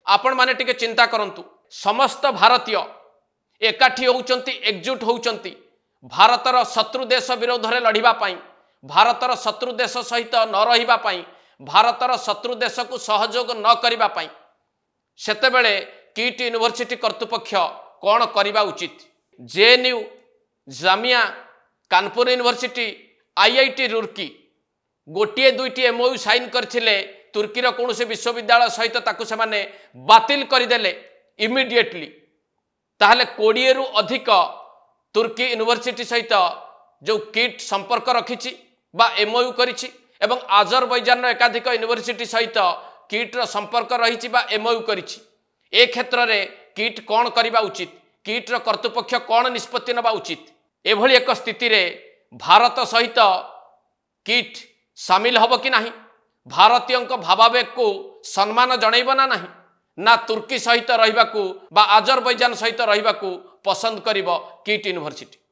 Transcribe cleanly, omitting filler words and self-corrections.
आपण माने टिके चिंता करंतु समस्त भारतीय एकाठी होउचंती एकजुट होउचंती भारतर शत्रु देश विरोध में लड़िबा पाई भारतर शत्रु देश सहित न रहिबा पाई भारतर शत्रु देश को सहयोग न करिबा पाई सेतेबेले किट यूनिवर्सिटी कर्तृपक्ष कौन करवा उचित JNU Jamia Kanpur university IIT Roorkee गोटे दुईटी एमओयू साइन करथिले तुर्कीर कौन से विश्वविद्यालय सहित ताकू से माने बातिल करदेले इमिडिएटली ताहले 20 रु अधिक तुर्की यूनिवर्सिटी सहित जो किट संपर्क रखिछि बा एमओयू करिछि एवं आजरबैजान एकाधिक यूनिवर्सिटी सहित किट्र संपर्क रही एमओयू करिछि ए क्षेत्र रे किट कौन करवा उचित किट्र कर्तृपक्ष कौन निष्पत्ति नबा उचित एभली एक स्थिति रे भारत सहित किट सामिल हब कि नाही भारतीय भावावेग को सम्मान जनइब ना नाही ना तुर्की सहित रहिबाकू बा आजरबैजान सहित रहिबाकू पसंद करिब किट यूनिवर्सिटी।